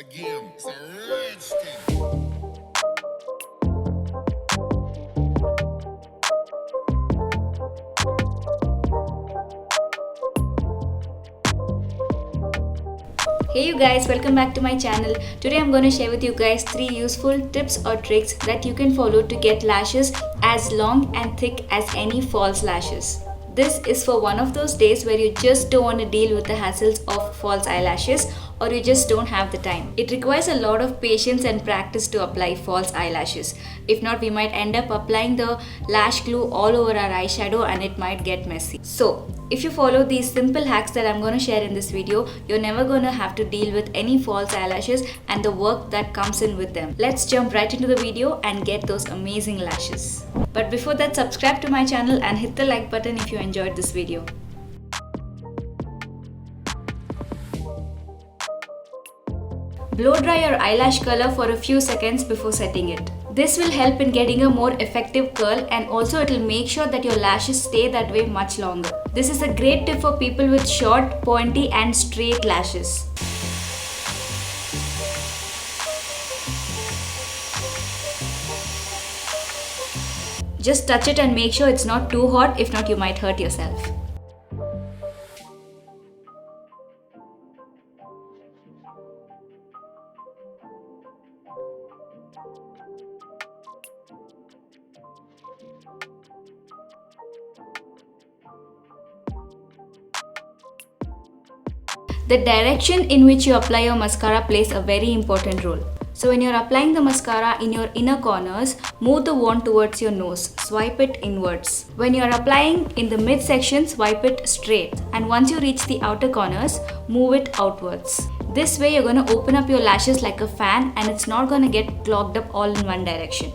again. It's a rich thing. Hey you guys, welcome back to my channel. Today I'm going to share with you guys 3 useful tips or tricks that you can follow to get lashes as long and thick as any false lashes. This is for one of those days where you just don't want to deal with the hassles of false eyelashes or you just don't have the time. It requires a lot of patience and practice to apply false eyelashes. If not, we might end up applying the lash glue all over our eyeshadow and it might get messy. So, if you follow these simple hacks that I'm going to share in this video, you're never going to have to deal with any false eyelashes and the work that comes in with them. Let's jump right into the video and get those amazing lashes. But before that, subscribe to my channel and hit the like button if you enjoyed this video. Blow dry your eyelash color for a few seconds before setting it. This will help in getting a more effective curl and also it will make sure that your lashes stay that way much longer. This is a great tip for people with short, pointy and straight lashes. Just touch it and make sure it's not too hot, if not you might hurt yourself. The direction in which you apply your mascara plays a very important role. So when you're applying the mascara in your inner corners, move the wand towards your nose, swipe it inwards. When you're applying in the midsection, swipe it straight. And once you reach the outer corners, move it outwards. This way you're going to open up your lashes like a fan and it's not going to get clogged up all in one direction.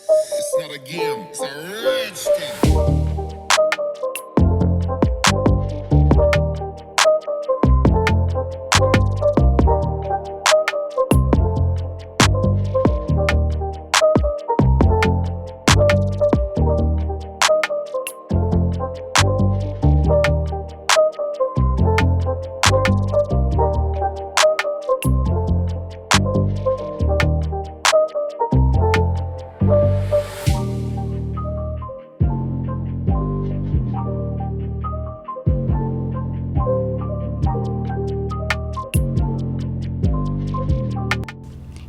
It's not a game, it's a rich thing.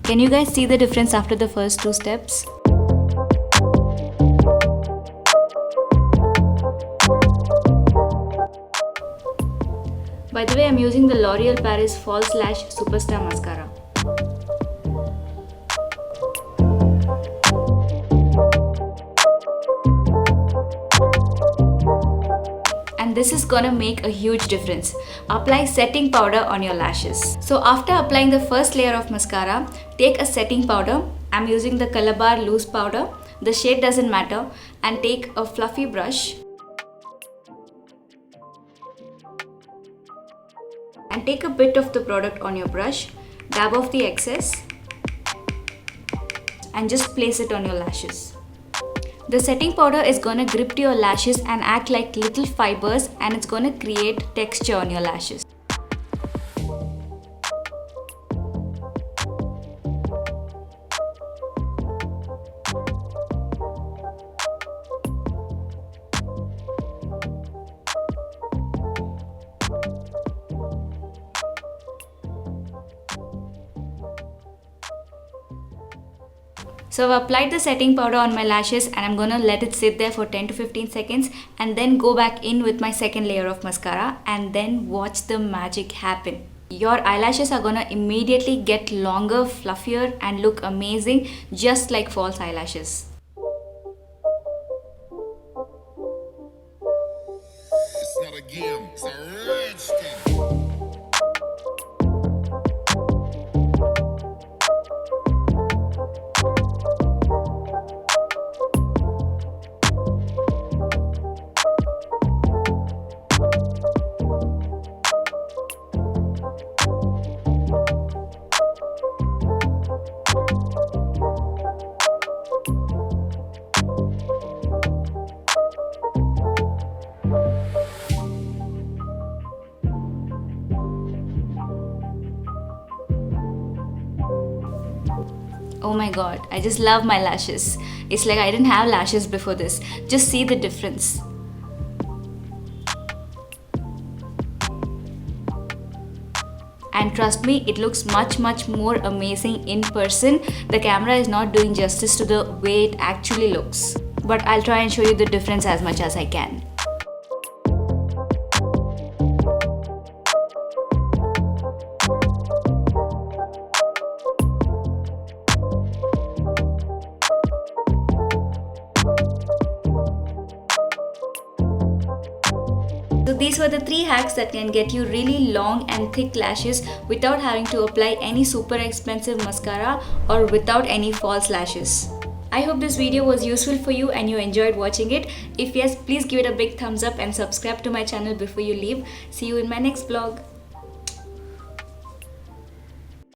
Can you guys see the difference after the first 2 steps? By the way, I'm using the L'Oreal Paris False Lash Superstar Mascara. And this is gonna make a huge difference. Apply setting powder on your lashes. So after applying the first layer of mascara, take a setting powder. I'm using the Calabar loose powder. The shade doesn't matter. And take a fluffy brush. And take a bit of the product on your brush. Dab off the excess. And just place it on your lashes. The setting powder is going to grip to your lashes and act like little fibers and it's going to create texture on your lashes. So I've applied the setting powder on my lashes and I'm gonna let it sit there for 10 to 15 seconds and then go back in with my second layer of mascara and then watch the magic happen. Your eyelashes are gonna immediately get longer, fluffier and look amazing just like false eyelashes. It's not a game, it's a rich thing. Oh my god, I just love my lashes. It's like I didn't have lashes before this. Just see the difference. And trust me, it looks much more amazing in person. The camera is not doing justice to the way it actually looks. But I'll try and show you the difference as much as I can. So these were the 3 hacks that can get you really long and thick lashes without having to apply any super expensive mascara or without any false lashes. I hope this video was useful for you and you enjoyed watching it. If yes, please give it a big thumbs up and subscribe to my channel before you leave. See you in my next vlog.